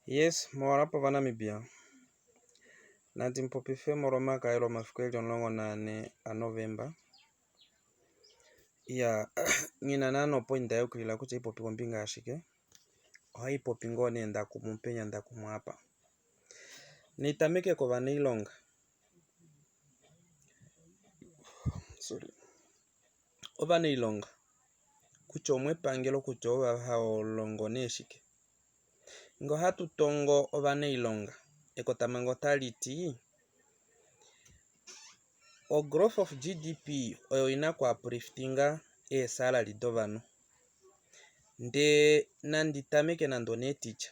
Yes, morapo vana mibia. Nanti mpopife moroma kailo mafukweli onlongo nane a Novemba. Ya, nina nano point dayo kulila kucha ipopi kombinga ashike. Oha ipopi ngone nda kumumpenya nda kumuapa. Nitameke kwa vana ilonga. Sorry. Ovana ilonga. Kucho omwe pangelo kucho ova hao longo neshike. Ngo hatu tongo ovana ilonga. Eko tamango taliti. O growth of GDP oyo ina kwa upliftinga salary dovano. Nde nandi tameke nando ne teacher.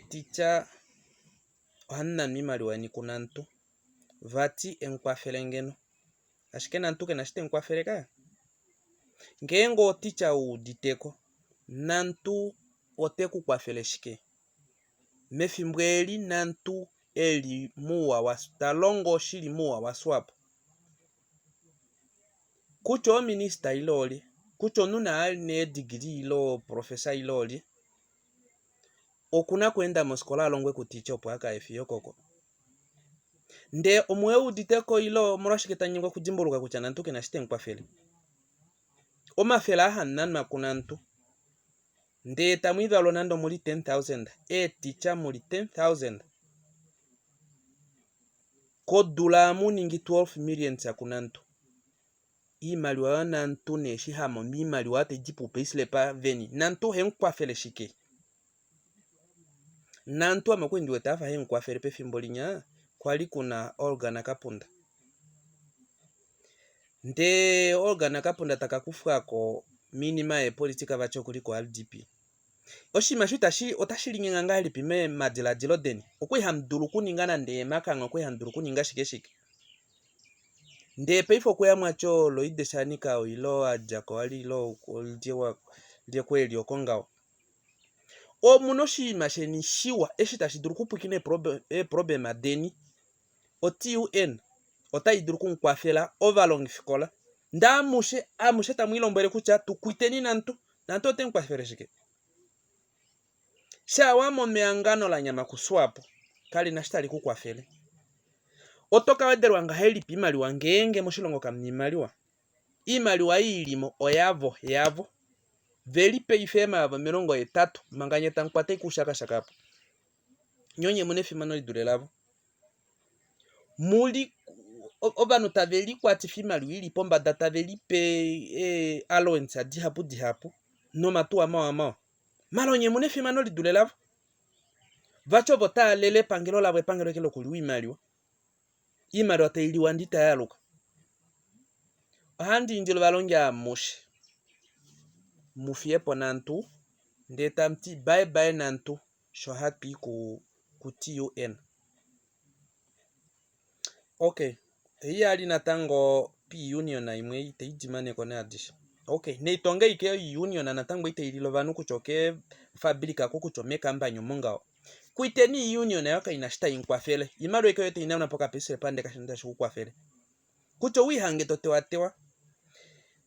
Teacher ohanna mimali wani kunantu. Vati enkwafelengeno. Ashike nantu ke nashite enkwafeleka. Ngengo teacher u diteko. Nantu oteku kwafeleshike. Mefimbweli nantu eli muwa wasu. Talongo shili muwa waswapo. Kucho minister iloli. Kucho nuna aline degree ilo professor iloli. Okuna kwenda moskola alongwe kuticha opo haka efiyo koko. Nde omwe uditeko ilo moroshiketa nyingwa kujimbuluka kuchana ntuke na shite nkwafele. Omafela aha nanma kunantu. Nde tamuidha lonando muli 10,000. Teacher muli 10,000. Kodula muningi 12 million ya kunantu. Imali wa nantu neshi hamo mimali wa te jipu peisle pa veni. Nantu henkwafele shike. Nantu amakwendi wetafa henkwafele pe fimbolinya. Kwali kuna Olga Nakapunda. Nde Olga Nakapunda takakufuka ko minima politika vacho kuliko LDP. Oshimashu otashilingi nganga lipime madila deni. Okwe hamduru kuningana nde makanga okwe hamduru kuninga shike. Nde peifo kwe amacho lo ideshanika o ilo ajako wali ilo liye kweli okongao. O munoshi masheni shiwa eshitashiduru kupukine problema deni. O TUN ota idruku nkwafela overlong fikola nda amushe tamwilo mbele kucha tukuiteni nantu ote nkwafele shike shawa momeangano la nyama kuswapo kali nashtali kukwafele otoka wederwa nga heli pimali wangenge moshilongo kamnimaliwa imaliwa ilimo oyavo veli peifema yavo 30 manganyeta nkwate kushaka shakapo nyonye munefimano lidulelavo muli obanu taveli kwatifimali wili pomba data veli pe allowance dihapu no matu ama malonye munefimano lidulelavo vacho vota lele pangelo lavo epangelo kelo kuliwa imaliwa tailiwa ndita yaluka ahandi ndilo valongya mufiepo nantu ndeta mti bye nantu sho happy ku TUN. Okay, hii ali natango P union na imwe ite ijimane kone adisha. Okay, neitonga ike union na natango ite ililova kuchoke fabrika kukuchome kambanyo mongao. Kuiteni union na yoka inashita inkwafele. Imalo ike yote inauna poka pese pande kashinda shukwafele. Kucho wihange totewatewa.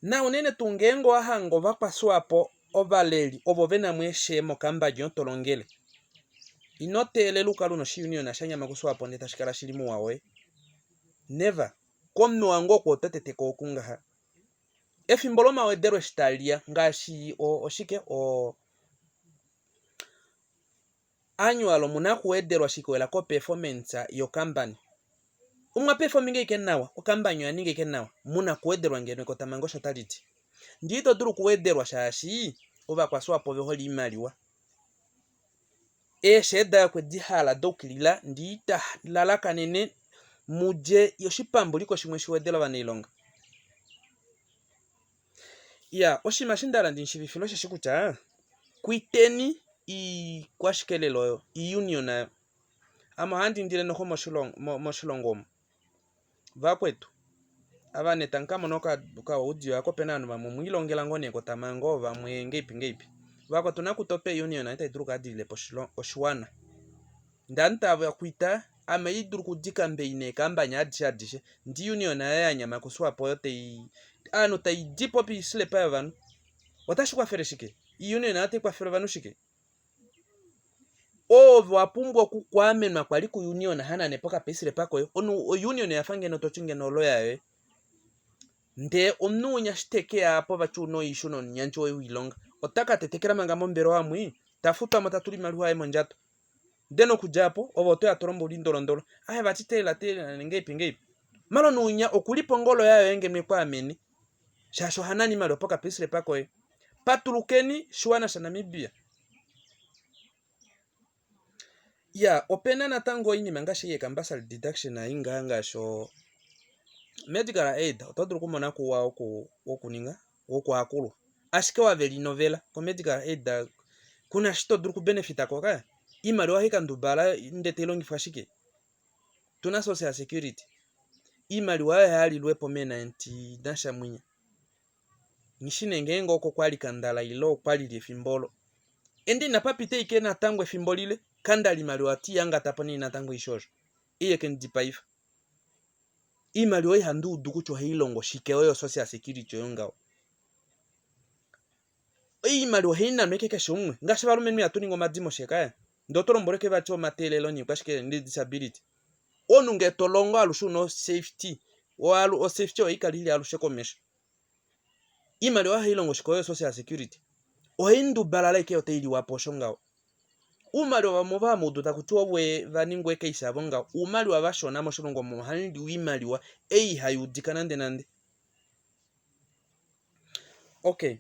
Na unene tungengo ahango vakpaswapo ovaleli obovena mweshemo kambanyo tolongele. Inotele luka luno shi union na shanya makuswapo netashikala shilimu wawe. Never. Komnu wango kwa tatete kwa okunga ha. Efimboloma wedero shitalia. Ngashi oshike annual munaku wedero shiko wela ko performance yo company. Umwa performing ike nawa. O company ya ninge ike nawa. Munaku wedero ngeno kwa tamango shataliti. Ndito duru kuwederwa shashi. Ova kwa swapo veholi imaliwa. Sheda ya kwe dihala dokilila. Ndita lalaka nene. Muje yoshipambu liko shimweshi wedela vanilonga. Ya, oshimashindala ndinshivifilo shikucha. Kuiteni kwa shikelelo union na ama handi ndile noho moshilongomu. Vakwetu. Ava netankamo noka udio yako penanu mwilongela ngone kotamango vamwe ngeipi. Vakwetu nakutope union na ita idruka adile poshuwana. Ndanta ava kuita ama idruku dikambe ine kambanya adishe. Ndi union na ya nyama kuswapo yote ano ta idipopi isle pa vanu. Watashikwa fere shike. Union na ate kwa fere vanu shike. wapumbwa kukwamenwa kwali ku union hana nepoka pesile pako onu union yafange no tochinge no loya nde onunya shiteke apo bachuno ishuno nyancho wilonga otaka tetekera manga mombero amwi tafuta matatuli maluha e monjato deno kujapo oboto ya torombo lindolondolo aya batitela tela ngepi malo nunya okulipo ngolo yayo enge mekwa ameni shasho hanani malo poka pesile pako patulukeni shwana sha Namibia ya opena natango ini mangashi ye kambasal deduction na inganga sho medical aid otoduru kumona kuwa okuninga okwakulwa ashike waveli novela ko medical aid kuna shito duru ku benefita ko kaya imaliwa hika ndubala ndetelongi fashike tuna social security imaliwa hali lwepo mena nti nasha mwinya nishine ngengo ko kwali kandala ilo kwali lifimbolo endi napapite ikena tangwe fimbolile kandali maliwa ti yanga tapani na tango ishosho iye kendipaifa imaliwa handu dukucho hilongo shike oyo social security yongao imaliwa hina mekeke shumwe ngashi barume atuni ngo madimo shekaya ndotoro mboreke bacho matelelo ni kwashike ndi disability onunge tolongo alushu no safety o safety o ikalili alushe komesho imaliwa hilongo shike oyo social security o hindu balala ke oteli wapo shongao umali wa mova mudu takutuwa we vaningwe keisa bonga umali wa bashona moshongo mo handi wimali wa hayudika nande okay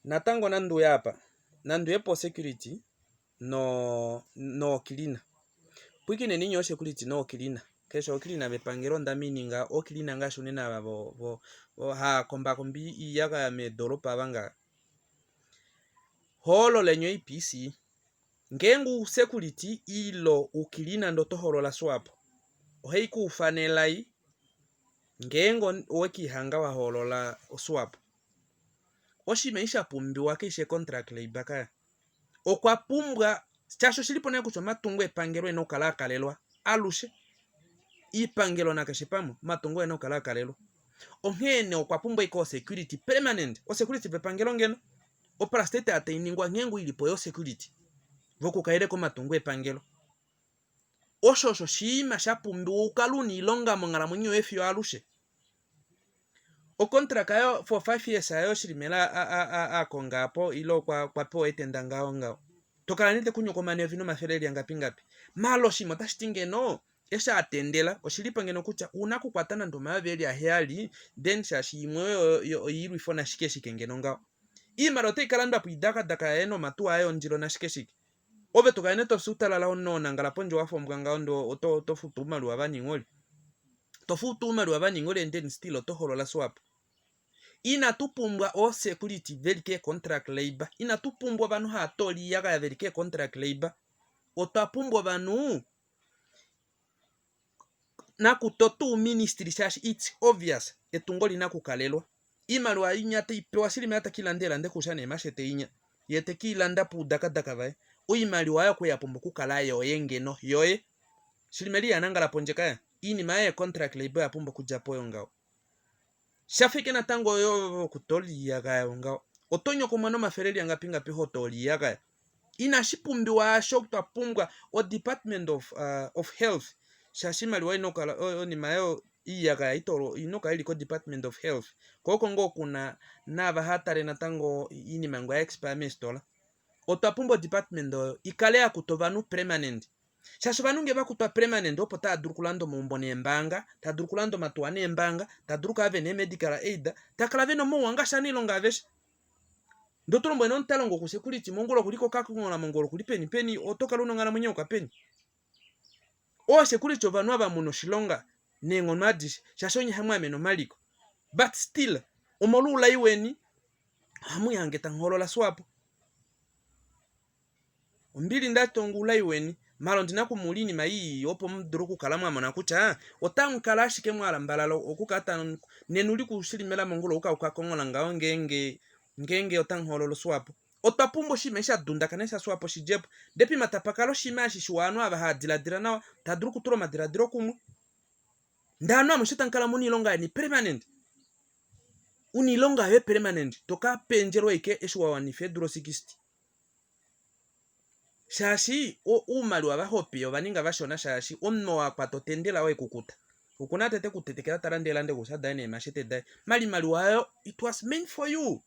natango nandu yapa nandu yepo security no kilina pwikine ninyo security no kilina kesho kilina bepangero ndamininga okilina ngashunena babo ha komba kombi iyaga ya medoropa banga holo lenyo IPC ngengu security ilo ukilina ndoto holola swapo oheiku ufanelai ngengo weki hanga wa holola swapo oshimeisha pumbiwa kishe contract labor kaya okwa pumbwa chasho shilipo na kucho matungo epangelo eno kala kalelwa alushe ipangelo na kashipamo matungo eno kala kalelwa ongene okwa pumbwa iko security permanent o security pepangelo ngeno opera state atainingwa ngengu ilipo yo security voku kaire ko matungo epangelo oshosho shima shapumbiwa ukaluni ilonga mongala munyo efyo alushe o contract ayo for 5 years ayo shirimela a kongapo ilo kwa po etendanga onga tokala nite kunyo ko manevino mafereli ngapi malo shimo tashitinge no esha atendela oshilipo ngeno kucha una kukwatana ndo maveli ahali then shashimwe yo yiru ifona shike ngeno nga imarote ikalanda puidaka daka eno matu ayo njiro na shike obe tokane to sutala la onona ngala ponjo wafo mganga ndo to futuma lwa baningoli to futuma lwa baningoli then still to holola swap ina tupumbwa o security verike contract labor ina tupumbwa banu hatoli yaga ya verike contract labor otapumbwa banu na kutotu ministry shash it's obvious etungoli na kukalelwa imalwa inyata ipewa silime hata kilandela nde kushane mashete inya yete kilanda pu daka bae uimali wayo kuyapumbu kukala yoye ngeno yoye shilimeli yanangala ponjeka ini mae contract labor yapumbu kujapo yongao shafike na tango yo kutoli yaga yongao otonyo komano mafereli angapinga pihotoli yaga ina shipumbiwa shokta pumbwa o department of health shashimali wa inokala oni mayo iyaga itoro inoka iliko department of health koko ngo kuna naba hatare na tango ini mango experiment dola otapumbo department ikale ya kutovanu permanent shasho banunge bakutwa permanent opo ta durukulando mumbone embanga ta durukulando matuane embanga ta duruka ave ne medical aid ta kalaveno mo wanga shani longa avesh ndotoro mbone ontalongo ku security mongolo kuliko kakungola mongolo kuli peni otoka luno ngana munyo kapeni o security ovanu aba muno shilonga nengo madish shashonyi hamwe ameno maliko but still omolula iweni hamu yange tangholola swapo ombili ndatongula iweni malo ndina kumulini mai opo mdruku kalamu amana kucha otangu kalashi ke mwala mbalalo okukata nenuli kushilimela mongolo ukakongola ngao ngenge otangholola swapo otapumbo shimesha dunda kanesa swapo shijepo depi matapakalo shimashi shwanu aba hadiladira nawa tadruku turo madiradiro kumu ndano amushitankala muni longa ni permanent unilonga he permanent toka penjero ike eshuwa wani fedro 60 shashi umali wa bahopi obaninga bashona shashi onno akwato tendela we kukuta ukuna tete kutetekera tarandela nde kusada ene mashete dai mali wayo it was meant for you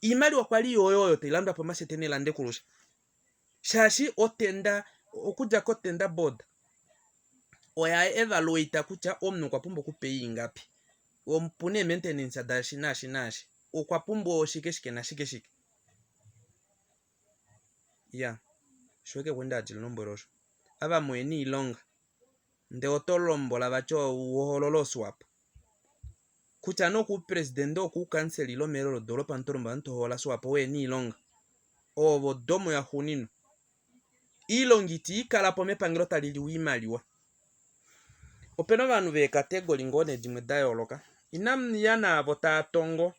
imali wakwali yoyo telanda pa mashete ne lande kurusha shashi otenda okuja ko tenda board oya evaluate kucha omnu kwa pumbo kupeyi ngapi ompune maintenance dashi nashi okwa pumbo shikeshike na shikeshike ya shweke kwenda ati lomborosho aba mweni ilonga nde otolombola bacho uhololo swap kucha no ku president ku cancel lo mero dolo pantolomba nto hola swap we ni ilonga obo domo ya hunino ilongiti ikala po mepangelo talili wimaliwa openo banu be category ngone dimwe dayoloka inamni yana bota tongo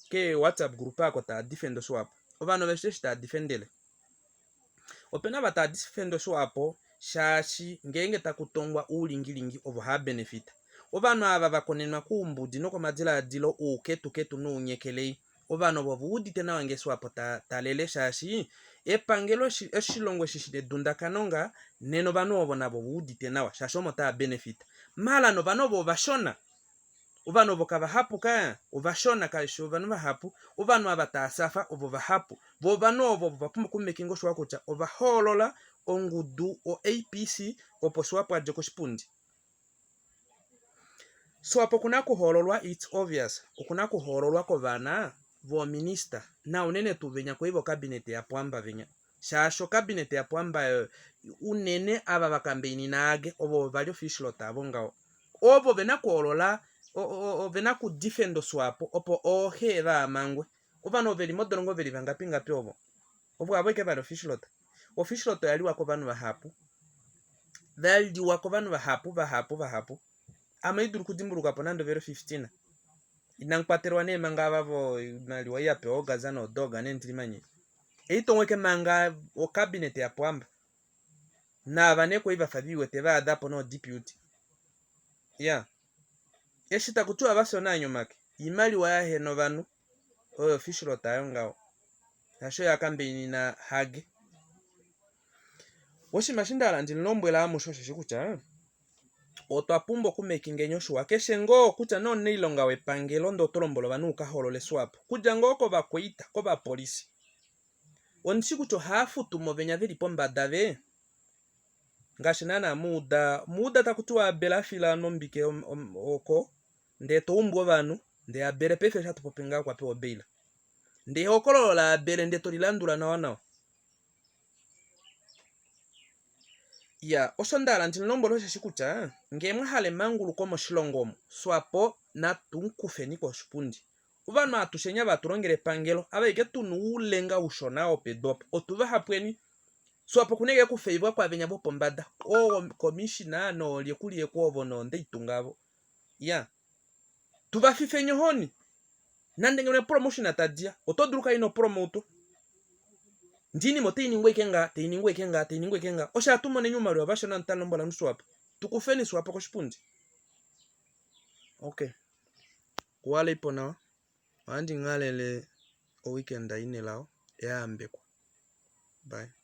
ke WhatsApp group ako ta defend swap obano beshe ta defendele opena bata defend swap shashi ngenge takutongwa ulingilingi obo ha benefit obano aba bakonenwa kumbudi no komadila dilo uketu no unyekelei obano bobudi tena wange swap ta lele shashi epangelo eshilongo shishide dunda kanonga neno bano obona bobudi tena wa shasho mota benefit mala no bano bo bashona ubano bokaba hapu ka ubashona kaisho bano bahapu ubano abata safa obo bahapu bo bano obo bapuma kumekingo shwa kucha oba holola ongudu o APC opo swap aje ko shipundi swap kuna kuhololwa it's obvious kuna kuhololwa ko bana vo minister na unene tuvenya kwa hivyo cabinet ya pwamba venya shasho cabinet ya pwamba unene aba bakambeni nage obo bali official tabonga obo bena kuholola vena ku defend swap opo ohera mangwe obano veli modrongo veli vangapi ngapi obo abweke bali official to yali wako banu bahapu valdi wako banu bahapu amaiduru kudimbuluka ponando vero 15 inankwaterwa ne manga babo nali wa yape ogaza no doga nentilimanye eitongweke manga o cabinet ya pwamba na bane ko iba fabiwe te ba dapo no deputy ya eshita kutua baso na nyomake imali wa heno banu official tayonga nasho yakambeni na hage woshi mashindala ndilombwela amushoshe shikucha otwapumbo kumekinge nyoshwa keshengo kucha no neilonga wepangelo ndo tolombolo banu kaholole swap kuja ngoko bakweita ko ba polisi onshikucho hafu tumovenya vili pomba dave ngashinana muda takutua bela fila nombike oko nde toumbo banu nde abere pefe shatu popinga kwa pewo beila nde hokolola bele nde tolilandula na wana ya osondala ntilombolo shikucha ngemwe hale mangulu komo shilongomo swapo na tunkufeni ko shipundi ubano atushenya batulongele pangelo abaike tunu ulenga ushona opedop otuva hapweni swapo kunege kufeibwa kwa benya bopo mbada o commissioner no lyekulie kwobo no ndeitungabo ya tuva fifenyo honi nandengene promotion atadia otodruka ino promoto ndini mote iningwe kenga osha tumone nyuma lwa basho na ntalombola nuswap tukufeni swap ko shipundi okay kwale ipona wandi ngalele o weekend ine lao ya ambekwa bye.